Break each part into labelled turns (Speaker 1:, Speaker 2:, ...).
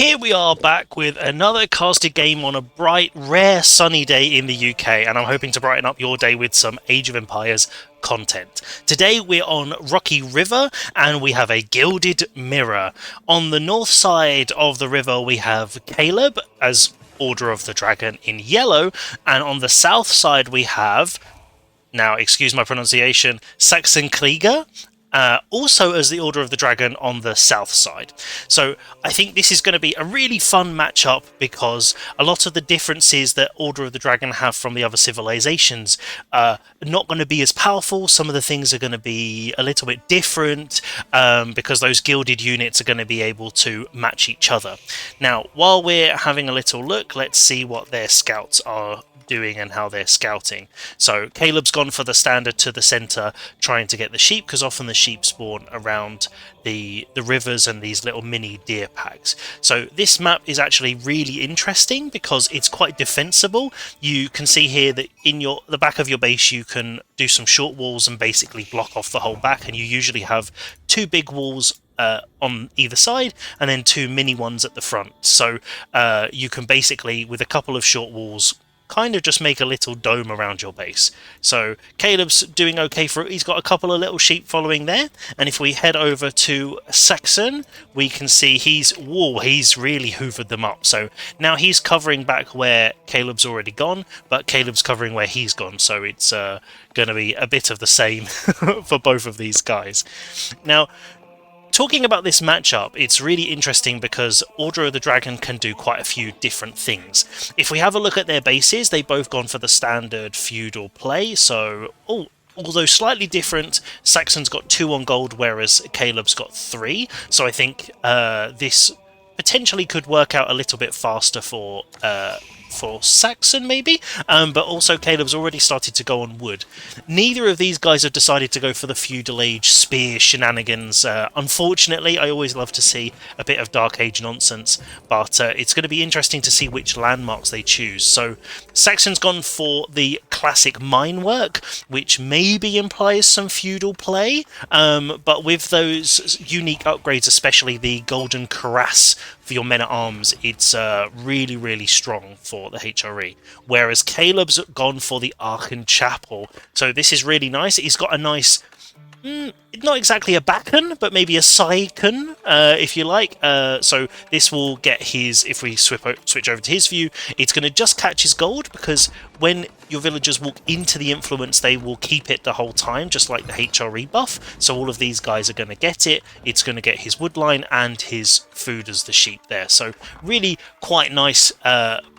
Speaker 1: Here we are back with another casted game on a bright, rare sunny day in the UK, and I'm hoping to brighten up your day with some Age of Empires content. Today we're on Rocky River and we have a gilded mirror. On the north side of the river we have Caleb as Order of the Dragon in yellow, and on the south side we have, now excuse my pronunciation, Saxon Krieger, also as the Order of the Dragon on the south side. So I think this is going to be a really fun matchup because a lot of the differences that Order of the Dragon have from the other civilizations are not going to be as powerful. Some of the things are going to be a little bit different because those gilded units are going to be able to match each other. Now, while we're having a little look, let's see what their scouts are doing and how they're scouting. So Caleb's gone for the standard to the center, trying to get the sheep, because often the sheep spawn around the rivers and these little mini deer packs. So this map is actually really interesting because it's quite defensible. You can see here that in the back of your base you can do some short walls and basically block off the whole back, and you usually have two big walls on either side and then two mini ones at the front. So you can basically, with a couple of short walls, kind of just make a little dome around your base. So Caleb's doing okay for it. He's got a couple of little sheep following there, and if we head over to Saxon, we can see he's really hoovered them up. So now he's covering back where Caleb's already gone, but Caleb's covering where he's gone, so it's going to be a bit of the same for both of these guys. Now, talking about this matchup, it's really interesting because Order of the Dragon can do quite a few different things. If we have a look at their bases, they've both gone for the standard feudal play, so although slightly different, Saxon's got 2 on gold, whereas Caleb's got 3, so I think this potentially could work out a little bit faster for Saxon maybe, but also Caleb's already started to go on wood. Neither of these guys have decided to go for the feudal age spear shenanigans. Unfortunately, I always love to see a bit of Dark Age nonsense, but it's going to be interesting to see which landmarks they choose. So Saxon's gone for the classic mine work, which maybe implies some feudal play, but with those unique upgrades, especially the golden cuirass for your men-at-arms, it's really, really strong for the HRE. Whereas Caleb's gone for the Archon Chapel. So this is really nice. He's got a nice, not exactly a Backen, but maybe a Sycon, if you like. So this will get his, if we switch over to his view, it's going to just catch his gold, because when your villagers walk into the influence, they will keep it the whole time, just like the HRE buff. So all of these guys are going to get it. It's going to get his woodline and his food as the sheep there. So really quite nice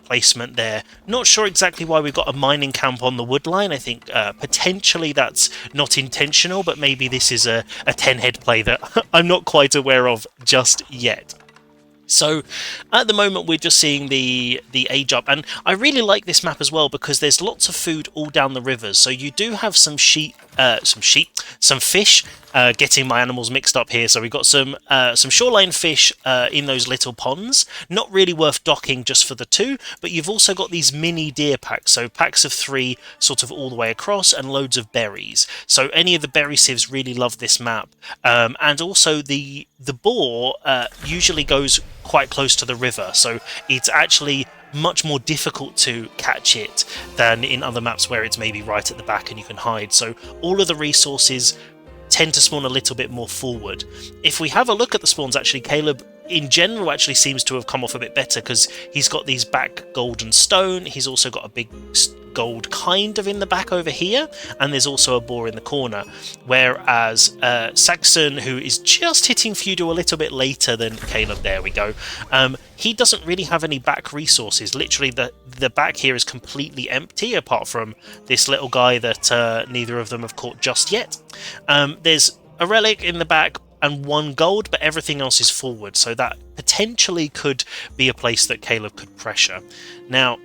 Speaker 1: placement there. Not sure exactly why we've got a mining camp on the woodline. I think potentially that's not intentional, but maybe this is a 10-head play that I'm not quite aware of just yet. So at the moment we're just seeing the age up, and I really like this map as well because there's lots of food all down the rivers. So you do have some fish, getting my animals mixed up here. So we've got some shoreline fish in those little ponds, not really worth docking just for the 2, but you've also got these mini deer packs, so packs of 3 sort of all the way across, and loads of berries. So any of the berry sieves really love this map, and also the boar usually goes quite close to the river, so it's actually much more difficult to catch it than in other maps where it's maybe right at the back and you can hide. So all of the resources tend to spawn a little bit more forward. If we have a look at the spawns, actually Caleb in general actually seems to have come off a bit better because he's got these back golden stone, he's also got a big gold kind of in the back over here, and there's also a boar in the corner, whereas Saxon, who is just hitting feudal a little bit later than Caleb, there we go, he doesn't really have any back resources. Literally the back here is completely empty apart from this little guy that neither of them have caught just yet. There's a relic in the back and 1 gold, but everything else is forward, so that potentially could be a place that Caleb could pressure. Now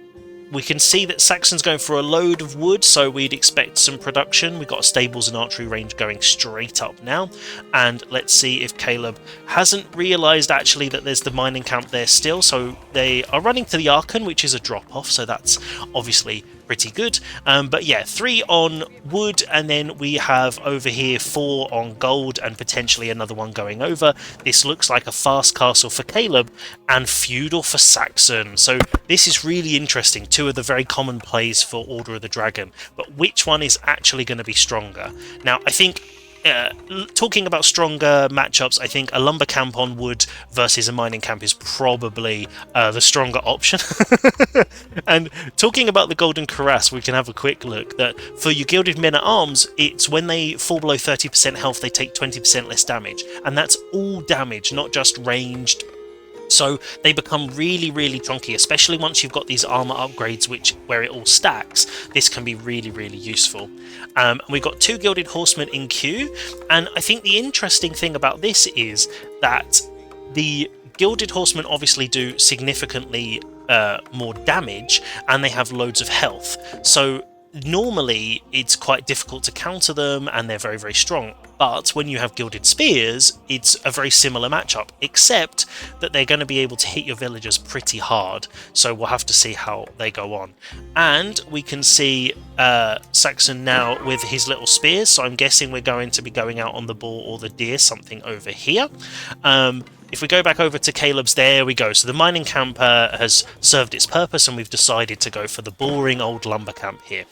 Speaker 1: we can see that Saxon's going for a load of wood, so we'd expect some production. We've got a stables and archery range going straight up now, and let's see if Caleb hasn't realised actually that there's the mining camp there still. So they are running to the Archon, which is a drop-off, so that's obviously pretty good. But yeah, 3 on wood, and then we have over here 4 on gold, and potentially another one going over. This looks like a fast castle for Caleb and feudal for Saxon. So this is really interesting. 2 of the very common plays for Order of the Dragon, but which one is actually going to be stronger? Now, I think talking about stronger matchups, I think a lumber camp on wood versus a mining camp is probably the stronger option. And talking about the Golden Cuirass, we can have a quick look that for your Gilded Men-at-Arms, it's when they fall below 30% health, they take 20% less damage. And that's all damage, not just ranged. So they become really, really chunky, especially once you've got these armor upgrades where it all stacks. This can be really, really useful. We've got 2 Gilded Horsemen in queue, and I think the interesting thing about this is that the Gilded Horsemen obviously do significantly more damage, and they have loads of health. So normally it's quite difficult to counter them, and they're very, very strong. But when you have Gilded Spears, it's a very similar matchup, except that they're going to be able to hit your villagers pretty hard. So we'll have to see how they go on. And we can see Saxon now with his little spears, so I'm guessing we're going to be going out on the boar or the deer, something over here. If we go back over to Caleb's, there we go. So the mining camp has served its purpose, and we've decided to go for the boring old lumber camp here.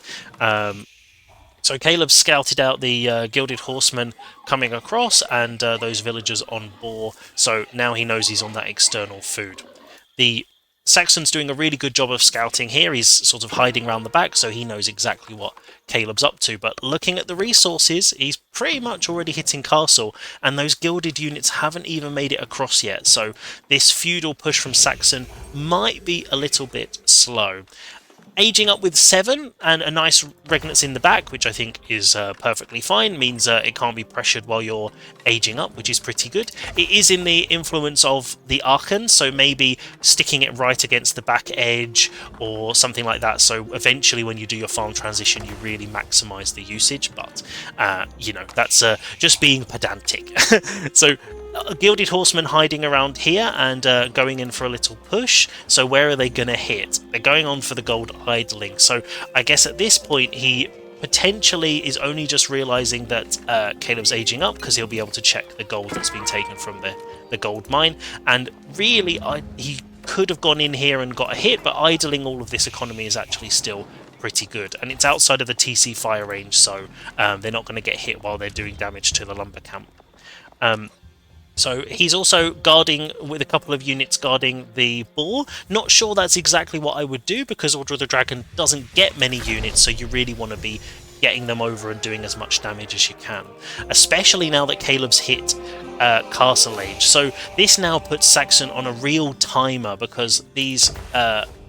Speaker 1: So Caleb scouted out the Gilded Horsemen coming across, and those villagers on boar, so now he knows he's on that external food. The Saxon's doing a really good job of scouting here. He's sort of hiding around the back, so he knows exactly what Caleb's up to. But looking at the resources, he's pretty much already hitting castle, and those gilded units haven't even made it across yet. So this feudal push from Saxon might be a little bit slow. Aging up with 7 and a nice regnants in the back, which I think is perfectly fine, means it can't be pressured while you're aging up, which is pretty good. It is in the influence of the Archon, so maybe sticking it right against the back edge or something like that, so eventually when you do your farm transition you really maximise the usage, but you know, that's just being pedantic. So Gilded Horsemen hiding around here and going in for a little push. So where are they going to hit? They're going on for the gold idling. So I guess at this point he potentially is only just realising that Caleb's aging up, because he'll be able to check the gold that's been taken from the gold mine. And really, he could have gone in here and got a hit, but idling all of this economy is actually still pretty good. And it's outside of the TC fire range, so they're not going to get hit while they're doing damage to the lumber camp. So he's also guarding with a couple of units guarding the boar. Not sure that's exactly what I would do, because Order of the Dragon doesn't get many units, so you really want to be getting them over and doing as much damage as you can. Especially now that Caleb's hit Castle Age. So this now puts Saxon on a real timer, because these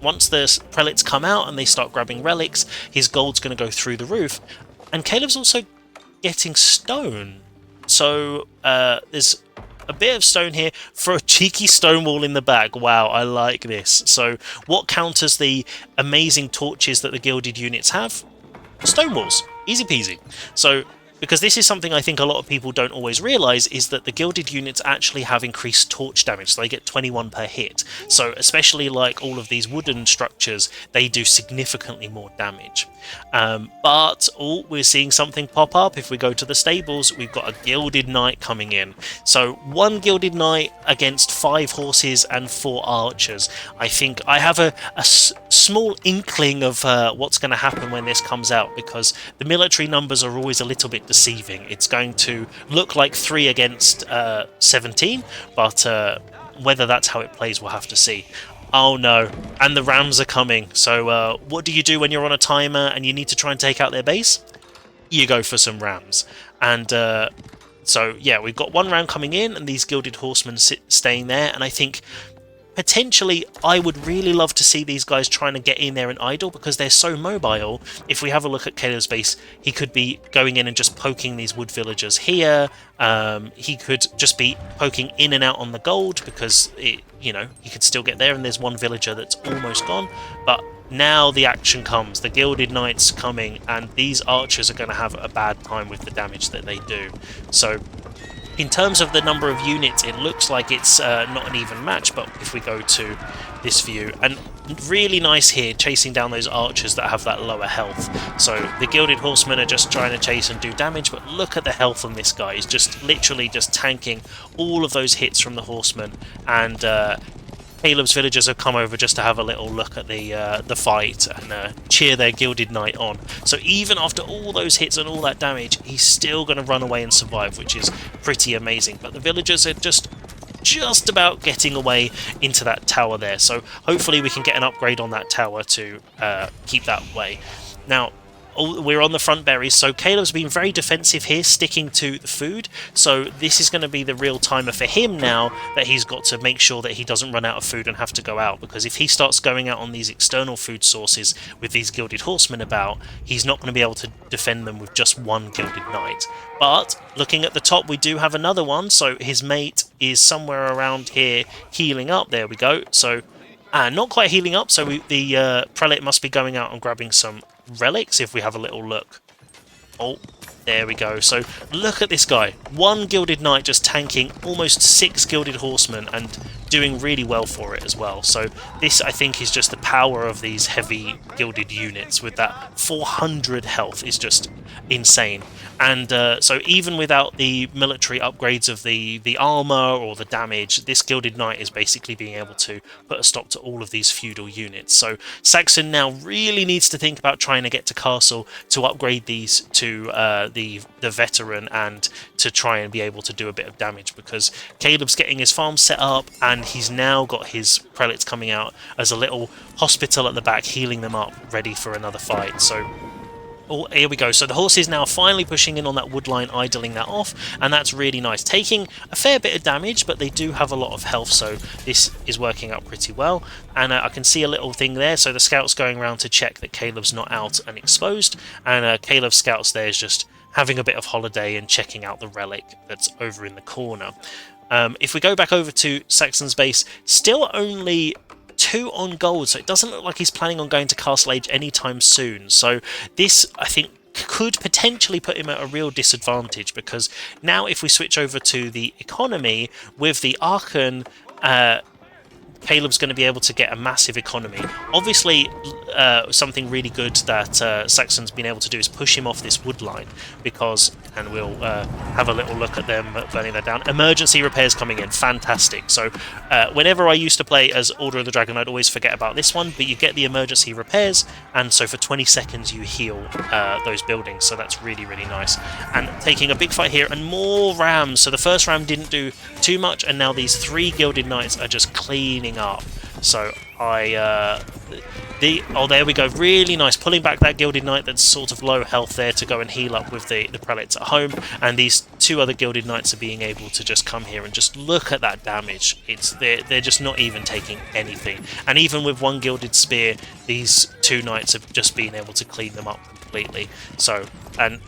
Speaker 1: once the prelates come out and they start grabbing relics, his gold's going to go through the roof. And Caleb's also getting stone. So there's a bit of stone here for a cheeky stone wall in the back. Wow, I like this. So what counters the amazing torches that the gilded units have? Stone walls. Easy peasy. So because this is something I think a lot of people don't always realise, is that the gilded units actually have increased torch damage, so they get 21 per hit. So especially like all of these wooden structures, they do significantly more damage. But we're seeing something pop up. If we go to the stables, we've got a gilded knight coming in. So 1 gilded knight against 5 horses and 4 archers. I think I have a small inkling of what's going to happen when this comes out, because the military numbers are always a little bit deceiving. It's going to look like 3 against 17, but whether that's how it plays, we'll have to see. Oh no, and the rams are coming. So what do you do when you're on a timer and you need to try and take out their base? You go for some rams. And so yeah, we've got 1 round coming in and these gilded horsemen staying there, and I think potentially I would really love to see these guys trying to get in there and idle, because they're so mobile. If we have a look at Caleb's base, he could be going in and just poking these wood villagers here. He could just be poking in and out on the gold, because he could still get there, and there's 1 villager that's almost gone. But now the action comes, the gilded knights coming, and these archers are going to have a bad time with the damage that they do. So In terms of the number of units, it looks like it's not an even match, but if we go to this view, and really nice here, chasing down those archers that have that lower health. So the Gilded Horsemen are just trying to chase and do damage, but look at the health on this guy. He's just literally just tanking all of those hits from the Horsemen, and Caleb's villagers have come over just to have a little look at the fight and cheer their Gilded Knight on. So even after all those hits and all that damage, he's still going to run away and survive, which is pretty amazing. But the villagers are just about getting away into that tower there. So hopefully we can get an upgrade on that tower to keep that way. Now, we're on the front berries, so Caleb's been very defensive here, sticking to the food, so this is going to be the real timer for him now, that he's got to make sure that he doesn't run out of food and have to go out, because if he starts going out on these external food sources with these Gilded Horsemen about, he's not going to be able to defend them with just one Gilded Knight. But looking at the top, we do have another one, so his mate is somewhere around here healing up. There we go. So not quite healing up, so the prelate must be going out and grabbing some relics if we have a little look. Oh, there we go. So look at this guy. One Gilded Knight just tanking almost 6 Gilded Horsemen and doing really well for it as well. So this, I think, is just the power of these heavy Gilded units with that 400 health is just insane. And so even without the military upgrades of the armor or the damage, this Gilded Knight is basically being able to put a stop to all of these feudal units. So Saxon now really needs to think about trying to get to castle to upgrade these to the veteran and to try and be able to do a bit of damage, because Caleb's getting his farm set up and he's now got his prelates coming out as a little hospital at the back, healing them up, ready for another fight. So oh, here we go. So the horse is now finally pushing in on that wood line, idling that off, and that's really nice. Taking a fair bit of damage, but they do have a lot of health, so this is working out pretty well. And I can see a little thing there, so the scout's going around to check that Caleb's not out and exposed, and Caleb's scouts there is just having a bit of holiday and checking out the relic that's over in the corner. If we go back over to Saxon's base, still only 2 on gold, so it doesn't look like he's planning on going to Castle Age anytime soon. So this, I think, could potentially put him at a real disadvantage, because now if we switch over to the economy with the Archon, Caleb's going to be able to get a massive economy. Obviously, something really good that Saxon's been able to do is push him off this wood line, because, and we'll have a little look at them burning that down. Emergency repairs coming in, fantastic. So whenever I used to play as Order of the Dragon, I'd always forget about this one, but you get the emergency repairs, and so for 20 seconds you heal those buildings, so that's really, really nice. And taking a big fight here, and more rams. So the first ram didn't do too much, and now these 3 Gilded Knights are just cleaning up. So oh, there we go, really nice, pulling back that Gilded Knight that's sort of low health there to go and heal up with the prelates at home, and these 2 other Gilded Knights are being able to just come here and just look at that damage. They're just not even taking anything, and even with 1 Gilded Spear, these 2 Knights have just been able to clean them up completely. So, and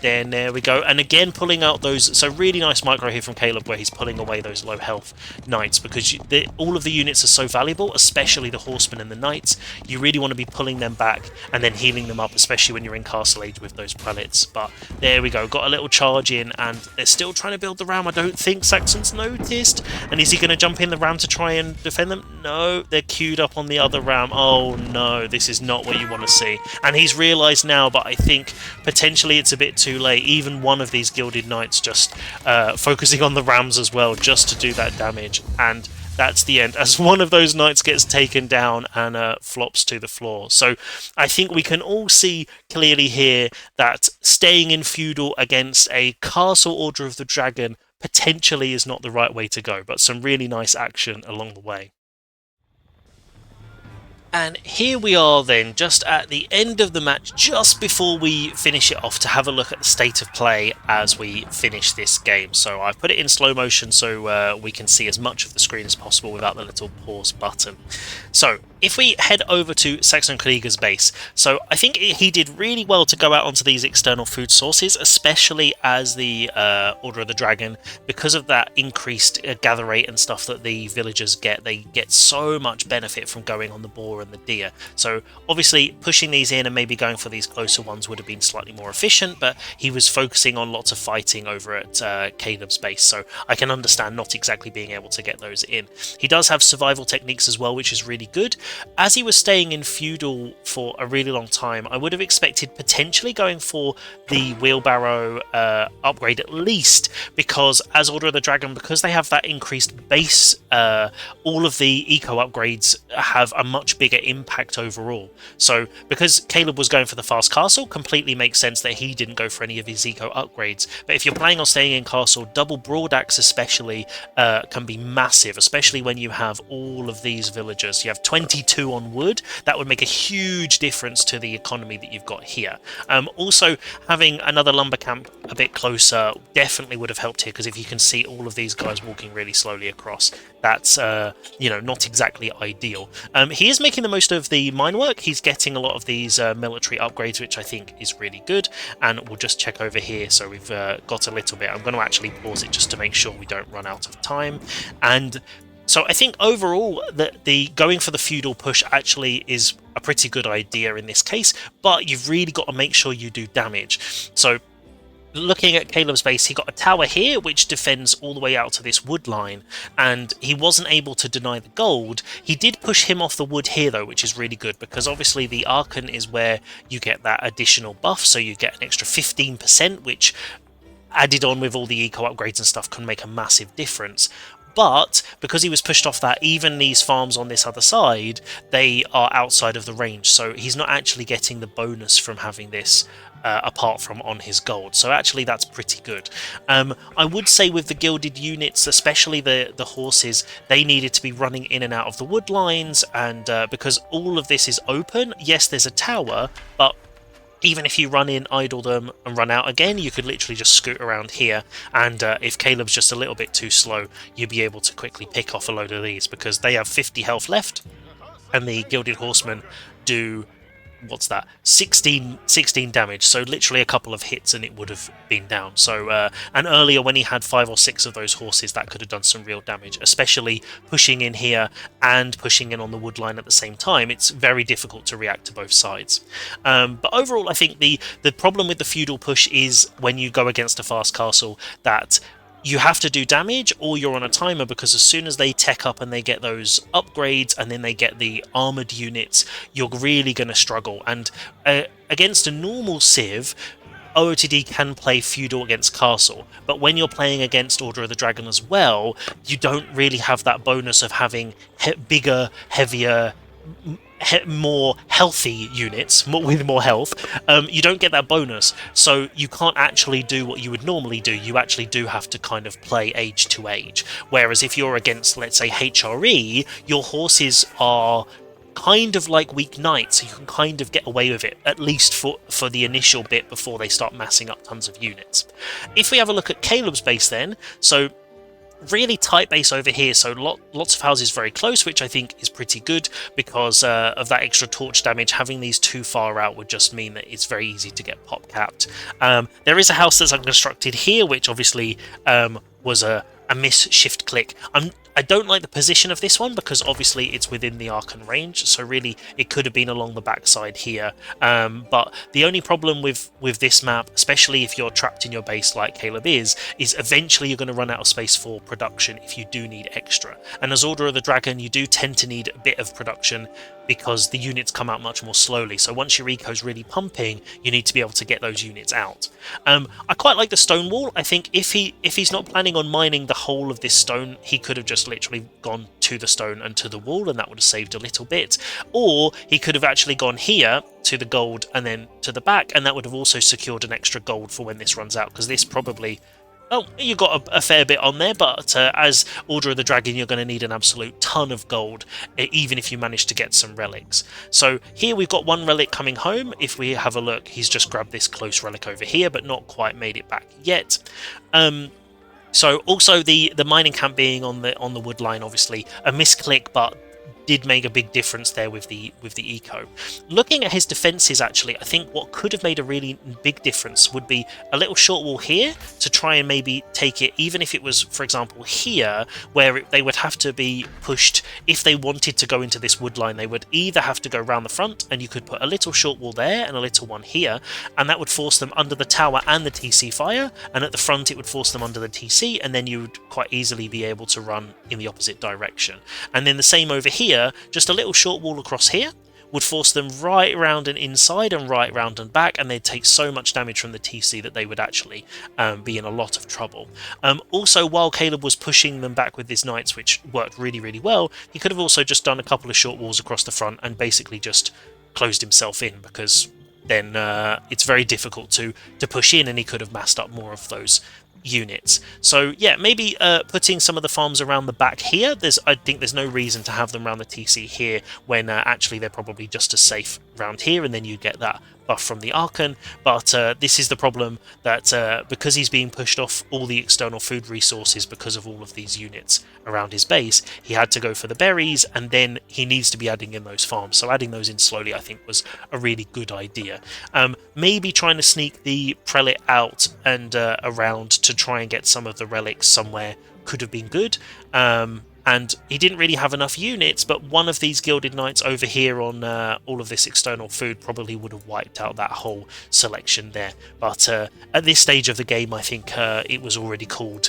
Speaker 1: then there we go, and again pulling out those, so really nice micro here from Caleb where he's pulling away those low health knights, because all of the units are so valuable, especially the horsemen and the knights. You really want to be pulling them back and then healing them up, especially when you're in Castle Age with those prelates. But there we go, got a little charge in, and they're still trying to build the ram. I don't think Saxon's noticed, and is he going to jump in the ram to try and defend them? No, they're queued up on the other ram. Oh no, this is not what you want to see, and he's realised now, but I think potentially it's a bit too late. Even one of these Gilded Knights just focusing on the rams as well, just to do that damage, and that's the end, as one of those knights gets taken down and flops to the floor. So I think we can all see clearly here that staying in feudal against a castle Order of the Dragon potentially is not the right way to go, but some really nice action along the way. And here we are then, just at the end of the match, just before we finish it off, to have a look at the state of play as we finish this game. So I've put it in slow motion so we can see as much of the screen as possible without the little pause button. So if we head over to Saxon Krieger's base, so I think he did really well to go out onto these external food sources, especially as the Order of the Dragon, because of that increased gather rate and stuff that the villagers get. They get so much benefit from going on the boar boar and the deer. So obviously pushing these in and maybe going for these closer ones would have been slightly more efficient, but he was focusing on lots of fighting over at Caleb's base, so I can understand not exactly being able to get those in. He does have survival techniques as well, which is really good. As he was staying in Feudal for a really long time, I would have expected potentially going for the wheelbarrow upgrade at least, because as Order of the Dragon, because they have that increased base, all of the eco upgrades have a much bigger impact overall. So because Caleb was going for the fast castle, completely makes sense that he didn't go for any of his eco upgrades. But if you're planning on staying in castle, double broadaxe especially can be massive, especially when you have all of these villagers. You have 22 on wood. That would make a huge difference to the economy that you've got here. Also, having another lumber camp a bit closer definitely would have helped here, because if you can see all of these guys walking really slowly across, that's not exactly ideal. He is making the most of the mine work. He's getting a lot of these military upgrades, which I think is really good. And we'll just check over here. So we've got a little bit. I'm going to actually pause it just to make sure we don't run out of time. And so I think overall that the going for the feudal push actually is a pretty good idea in this case, but you've really got to make sure you do damage. So looking at Caleb's base, he got a tower here which defends all the way out to this wood line, and he wasn't able to deny the gold. He did push him off the wood here though, which is really good, because obviously the Archon is where you get that additional buff, so you get an extra 15%, which added on with all the eco upgrades and stuff can make a massive difference. But because he was pushed off that, even these farms on this other side, they are outside of the range, so he's not actually getting the bonus from having this apart from on his gold. So actually that's pretty good. I would say with the gilded units, especially the horses, they needed to be running in and out of the wood lines, and because all of this is open, yes, there's a tower, but even if you run in, idle them, and run out again, you could literally just scoot around here, and if Caleb's just a little bit too slow, you'd be able to quickly pick off a load of these, because they have 50 health left, and the Gilded Horsemen do, what's that, 16 damage, so literally a couple of hits and it would have been down. So and earlier when he had 5 or 6 of those horses, that could have done some real damage, especially pushing in here and pushing in on the wood line at the same time. It's very difficult to react to both sides. But overall, I think the problem with the feudal push is when you go against a fast castle, that you have to do damage or you're on a timer, because as soon as they tech up and they get those upgrades and then they get the armoured units, you're really going to struggle. And against a normal Civ, OOTD can play feudal against castle, but when you're playing against Order of the Dragon as well, you don't really have that bonus of having bigger, heavier, more healthy units with more health. You don't get that bonus, so you can't actually do what you would normally do. You actually do have to kind of play age to age, whereas if you're against, let's say, HRE, your horses are kind of like weak knights, so you can kind of get away with it, at least for the initial bit before they start massing up tons of units. If we have a look at Caleb's base then, so really tight base over here, so lots of houses very close, which I think is pretty good because of that extra torch damage. Having these too far out would just mean that it's very easy to get pop capped. There is a house that's unconstructed here, which obviously was a miss shift click. I don't like the position of this one because obviously it's within the Archon range, so really it could have been along the backside here. But the only problem with this map, especially if you're trapped in your base like Caleb is eventually you're going to run out of space for production if you do need extra. And as Order of the Dragon, you do tend to need a bit of production because the units come out much more slowly. So once your eco's really pumping, you need to be able to get those units out. I quite like the stone wall. I think if he's not planning on mining the whole of this stone, he could have just literally gone to the stone and to the wall, and that would have saved a little bit. Or he could have actually gone here to the gold and then to the back, and that would have also secured an extra gold for when this runs out, because this probably... Oh, you got a fair bit on there, but as Order of the Dragon, you're going to need an absolute ton of gold, even if you manage to get some relics. So here we've got one relic coming home. If we have a look, he's just grabbed this close relic over here, but not quite made it back yet. So also the mining camp being on the wood line, obviously a misclick, but did make a big difference there with the eco. Looking at his defenses, actually, I think what could have made a really big difference would be a little short wall here to try and maybe take it, even if it was, for example, here, where they would have to be pushed. If they wanted to go into this wood line, they would either have to go around the front, and you could put a little short wall there and a little one here, and that would force them under the tower and the TC fire, and at the front it would force them under the TC, and then you would quite easily be able to run in the opposite direction. And then the same over here, just a little short wall across here would force them right around and inside and right round and back, and they'd take so much damage from the TC that they would actually be in a lot of trouble. Also, while Caleb was pushing them back with his knights, which worked really, really well, he could have also just done a couple of short walls across the front and basically just closed himself in, because then it's very difficult to push in, and he could have massed up more of those units. So yeah, maybe putting some of the farms around the back here. I think there's no reason to have them around the TC here when actually they're probably just as safe around here, and then you get that buff from the Archon. But this is the problem, that because he's being pushed off all the external food resources because of all of these units around his base, he had to go for the berries, and then he needs to be adding in those farms. So adding those in slowly, I think, was a really good idea. Maybe trying to sneak the prelate out and around to try and get some of the relics somewhere could have been good. And he didn't really have enough units, but one of these Gilded Knights over here on all of this external food probably would have wiped out that whole selection there. But at this stage of the game, I think it was already called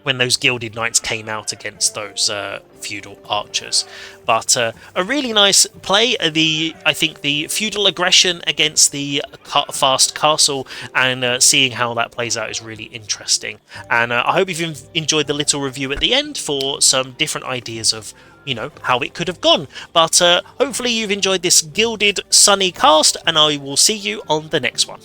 Speaker 1: when those Gilded Knights came out against those Feudal archers. But a really nice play. I think the Feudal aggression against the fast castle, and seeing how that plays out is really interesting. And I hope you've enjoyed the little review at the end for some different ideas of, you know, how it could have gone. But hopefully you've enjoyed this Gilded Sunny cast, and I will see you on the next one.